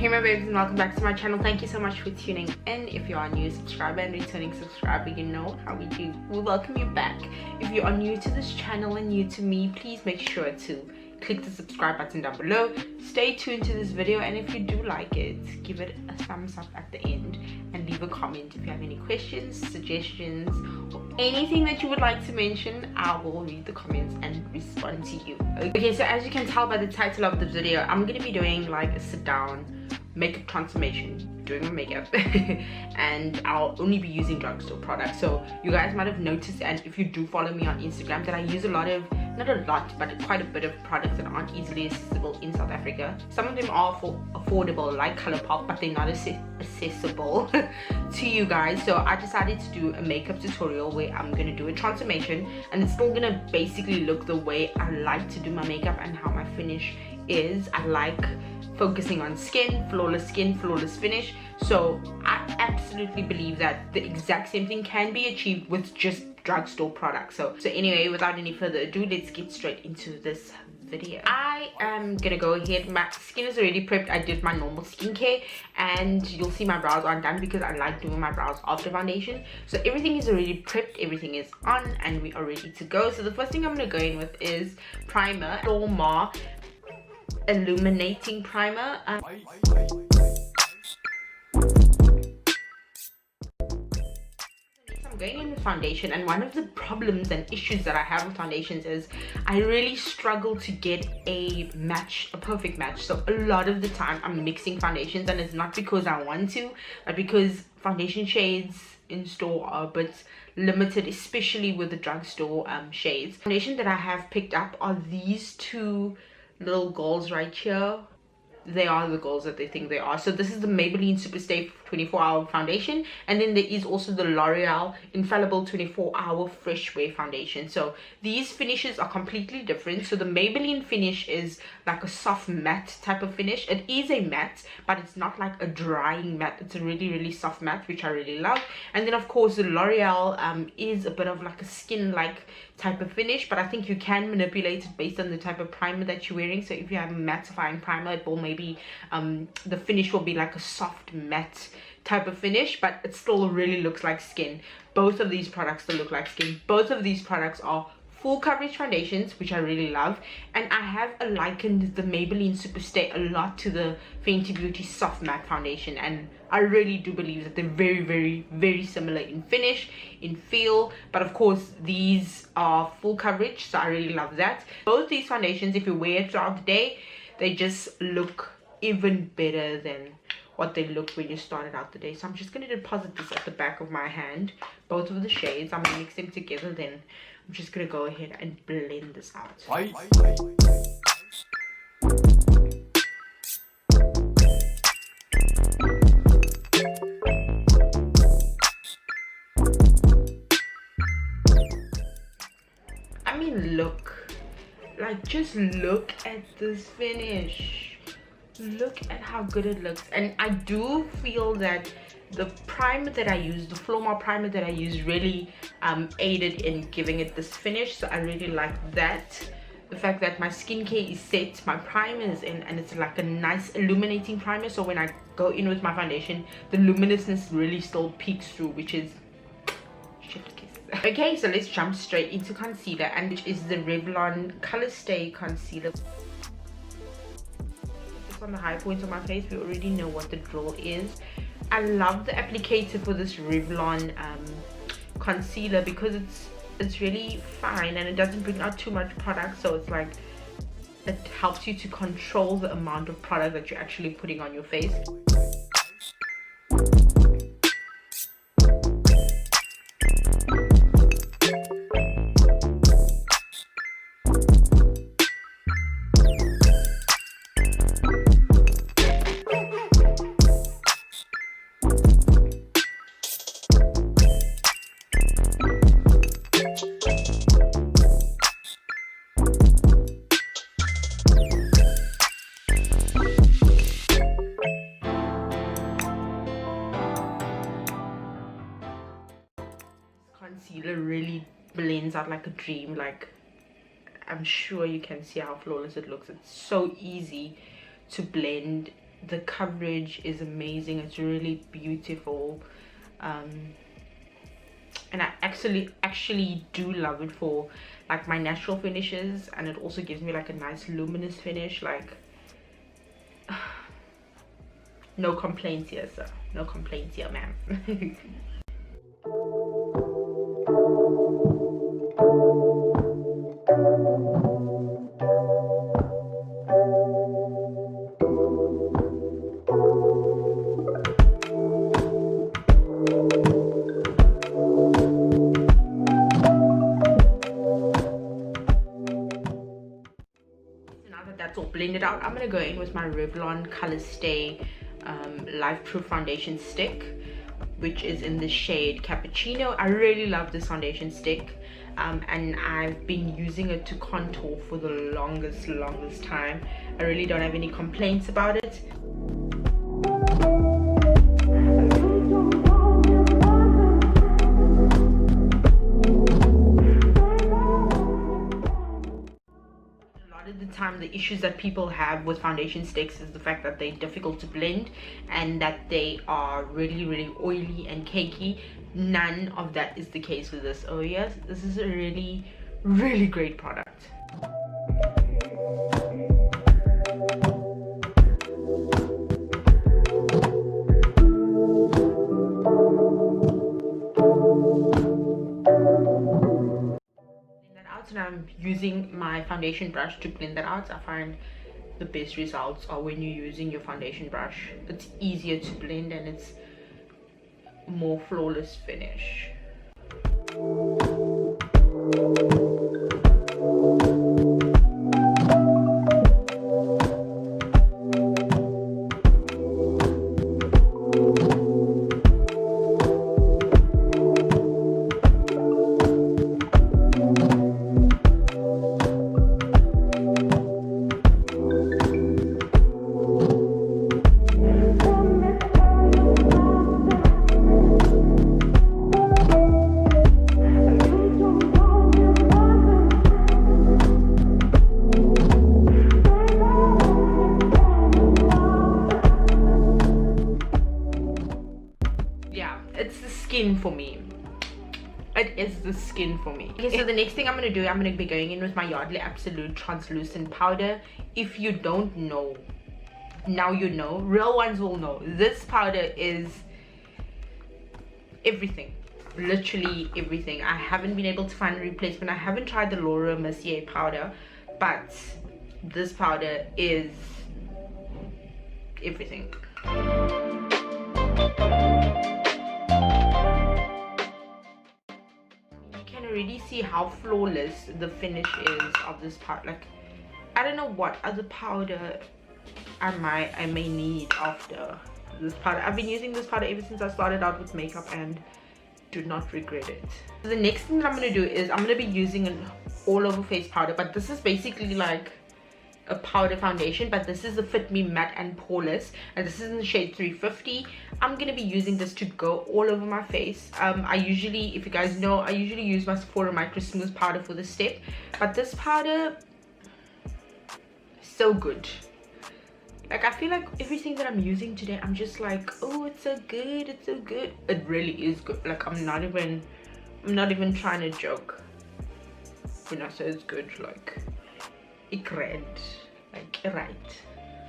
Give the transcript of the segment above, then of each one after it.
Hey my babes, and welcome back to my channel. Thank you so much for tuning in. If you are a new subscriber and returning subscriber, you know how we do. We welcome you back. If you are new to this channel and new to me, please make sure to click the subscribe button down below. Stay tuned to this video, and if you do like it, give it a thumbs up at the end and leave a comment if you have any questions, suggestions, or anything that you would like to mention. I will read the comments and respond to you. Okay, so as you can tell by the title of the video, I'm gonna be doing like a sit down makeup transformation, doing my makeup and I'll only be using drugstore products. So you guys might have noticed, and if you do follow me on Instagram, that I use a lot of, not a lot, but quite a bit of products that aren't easily accessible in South Africa. Some of them are affordable, like Colourpop, but they're not accessible to you guys. So I decided to do a makeup tutorial where I'm gonna do a transformation, and it's still gonna basically look the way I like to do my makeup and how my finish is. I like focusing on skin, flawless finish. So I absolutely believe that the exact same thing can be achieved with just drugstore products. So anyway, without any further ado, let's get straight into this video. I am gonna go ahead. My skin is already prepped. I did my normal skincare, and you'll see my brows aren't done because I like doing my brows after foundation. So everything is already prepped, everything is on, and we are ready to go. So the first thing I'm gonna go in with is primer, Dorma illuminating primer. I'm going in with foundation, and one of the problems and issues that I have with foundations is I really struggle to get a perfect match. So a lot of the time I'm mixing foundations, and it's not because I want to, but because foundation shades in store are a bit limited, especially with the drugstore shades. Foundation that I have picked up are these two little goals right here. They are the goals that they think they are. So this is the Maybelline Superstay 24-hour foundation, and then there is also the L'Oreal Infallible 24-hour Fresh Wear foundation. So these finishes are completely different. So the Maybelline finish is like a soft matte type of finish. It is a matte, but it's not like a drying matte. It's a really soft matte, which I really love. And then of course the L'Oreal is a bit of like a skin like type of finish, but I think you can manipulate it based on the type of primer that you're wearing. So if you have a mattifying primer, it will maybe the finish will be like a soft matte type of finish, but it still really looks like skin. Both of these products still look like skin. Both of these products are full coverage foundations, which I really love, and I have likened the Maybelline Superstay a lot to the Fenty Beauty Soft Matte foundation, and I really do believe that they're very similar in finish, in feel, but of course these are full coverage, so I really love that. Both these foundations, if you wear it throughout the day, they just look even better than what they looked when you started out the day. So I'm just going to deposit this at the back of my hand, both of the shades. I'm going to mix them together, then I'm just going to go ahead and blend this out. I mean, look, like, just look at this finish. Look at how good it looks. And I do feel that the primer that I use, the Flormar primer that I use, really aided in giving it this finish. So I really like that. The fact that my skincare is set, my primer is in, and it's like a nice illuminating primer. So when I go in with my foundation, the luminousness really still peeks through, which is shift kiss. Okay, so let's jump straight into concealer, and which is the Revlon Color Stay Concealer. On the high points of my face, we already know what the drill is. I love the applicator for this Revlon concealer because it's really fine and it doesn't bring out too much product, so it's like it helps you to control the amount of product that you're actually putting on your face. Concealer really blends out like a dream. Like, I'm sure you can see how flawless it looks. It's so easy to blend the coverage is amazing. It's really beautiful, and I actually do love it for like my natural finishes, and it also gives me like a nice luminous finish. Like no complaints here, sir. No complaints here, ma'am. That's all blended out, I'm gonna go in with my Revlon Color Stay Life Proof Foundation Stick, which is in the shade Cappuccino. I really love this foundation stick, and I've been using it to contour for the longest time. I really don't have any complaints about it. Time the issues that people have with foundation sticks is the fact that they're difficult to blend and that they are really oily and cakey. None of that is the case with this. Oh yes, this is a really great product. And I'm using my foundation brush to blend that out. I find the best results are when you're using your foundation brush. It's easier to blend and it's more flawless finish. For me, it is the skin for me. Okay, so the next thing I'm gonna do, I'm gonna be going in with my Yardley Absolute translucent powder. If you don't know, now you know. Real ones will know. This powder is everything, literally everything. I haven't been able to find a replacement. I haven't tried the Laura Mercier powder, but this powder is everything. Already see how flawless the finish is of this part. Like, I don't know what other powder I may need after this powder. I've been using this powder ever since I started out with makeup and do not regret it. So the next thing that I'm going to do is I'm going to be using an all over face powder, but this is basically like a powder foundation, but this is the Fit Me Matte and Poreless, and this is in the shade 350. I'm gonna be using this to go all over my face. I usually, if you guys know, I usually use my Sephora Micro Smooth powder for this step, but this powder, so good. Like, I feel like everything that I'm using today, I'm just like, oh, it's so good, it's so good. It really is good. Like, I'm not even trying to joke when I say it's good. Like, right.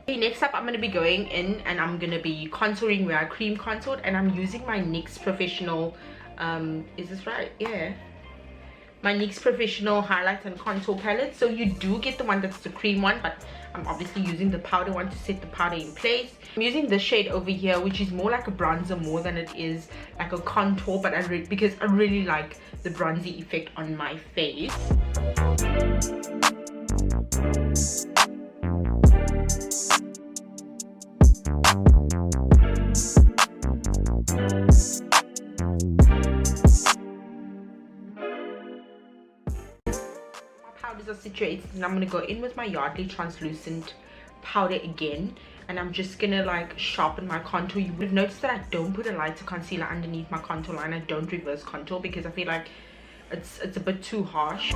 Okay, next up I'm going to be going in and I'm going to be contouring where I cream contoured, and I'm using my NYX Professional is this right? Yeah, my NYX Professional highlight and contour palette. So you do get the one that's the cream one, but I'm obviously using the powder one to set the powder in place. I'm using this shade over here, which is more like a bronzer more than it is like a contour, but because I really like the bronzy effect on my face. Are situated, and I'm gonna go in with my Yardley translucent powder again, and I'm just gonna like sharpen my contour. You would have noticed that I don't put a lighter concealer underneath my contour line. I don't reverse contour because I feel like it's a bit too harsh.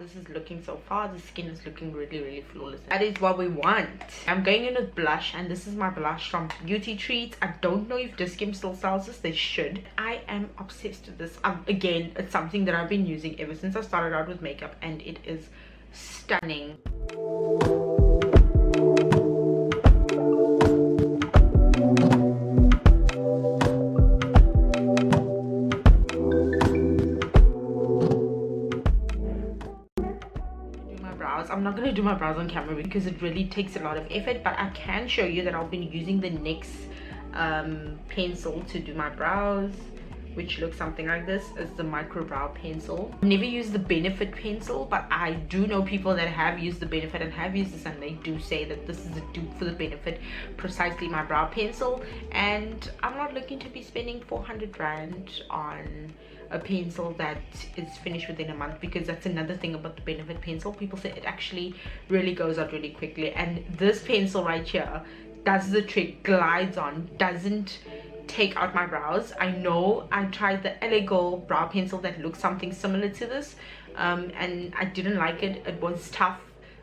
this is looking so far. The skin is looking really flawless. That is what we want. I'm going in with blush, and this is my blush from Beauty Treats. I don't know if Diskim still sells this. They should. I am obsessed with this. Again, it's something that I've been using ever since I started out with makeup, and it is stunning. I'm not going to do my brows on camera because it really takes a lot of effort, but I can show you that I've been using the NYX pencil to do my brows, which looks something like this. It's the micro brow pencil. I've never used the Benefit pencil, but I do know people that have used the Benefit and have used this, and they do say that this is a dupe for the Benefit, precisely my brow pencil. And I'm not looking to be spending 400 rand on a pencil that is finished within a month, because that's another thing about the Benefit pencil. People say it actually really goes out really quickly, and this pencil right here does the trick, glides on, doesn't take out my brows. I know I tried the Elego brow pencil that looks something similar to this, and I didn't like it. It was tough.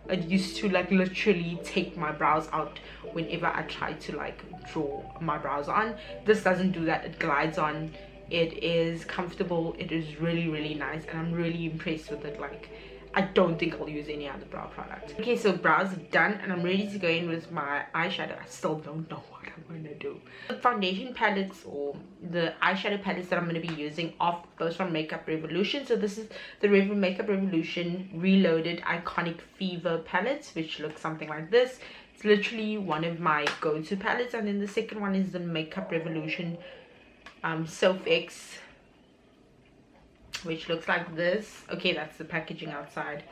It used to like literally take my brows out whenever I tried to like draw my brows on. This doesn't do that. It glides on. It is comfortable. It is really nice, and I'm really impressed with it. Like, I don't think I'll use any other brow product. Okay, so brows are done, and I'm ready to go in with my eyeshadow. I still don't know what I'm gonna do. The foundation palettes or the eyeshadow palettes that I'm gonna be using are both from Makeup Revolution. So this is the Makeup Revolution Reloaded Iconic Fever palettes, which looks something like this. It's literally one of my go-to palettes, and then the second one is the Makeup Revolution xoxo, which looks like this. Okay, that's the packaging outside.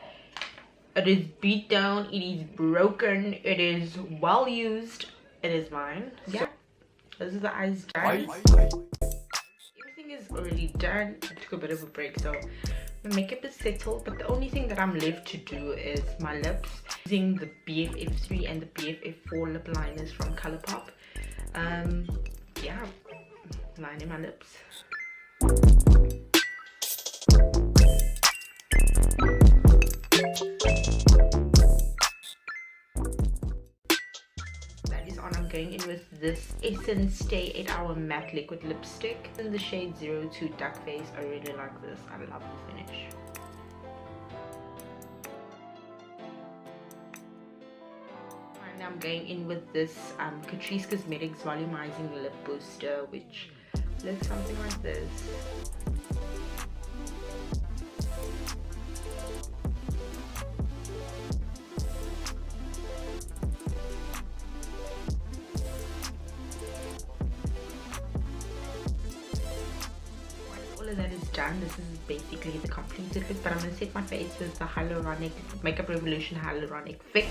It is beat down, it is broken, it is well used. It is mine. Yeah, this is the eyes done. Everything is already done. I took a bit of a break, so my makeup is settled, but the only thing that I'm left to do is my lips, using the BFF3 and the BFF4 lip liners from Colourpop. Yeah, lining my lips. That is on. I'm going in with this Essence Stay 8-Hour Matte Liquid Lipstick in the shade 02 Duck Face. I really like this. I love the finish. And I'm going in with this Catrice Cosmetics Volumizing Lip Booster, which looks something like this. All of that is done. This is basically the completed look, but I'm going to set my face with the Hyaluronic Makeup Revolution Hyaluronic Fix.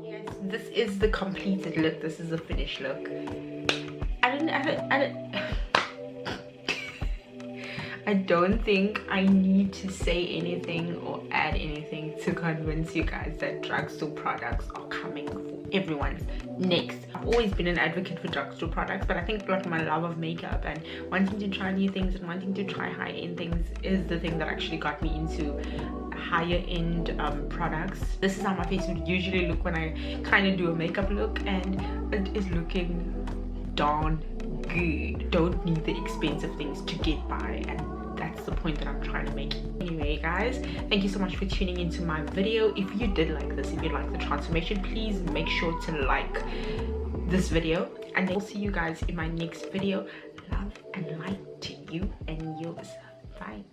Yes, this is the completed look. This is the finished look. I don't think I need to say anything or add anything to convince you guys that drugstore products are coming for everyone's next. I've always been an advocate for drugstore products, but I think like my love of makeup and wanting to try new things and wanting to try high-end things is the thing that actually got me into higher end products. This is how my face would usually look when I kind of do a makeup look, and it is looking darn good. Don't need the expensive things to get by, and that's the point that I'm trying to make. Anyway guys, thank you so much for tuning into my video. If you did like this, if you like the transformation, please make sure to like this video, and I'll see you guys in my next video. Love and light to you and yours. Bye.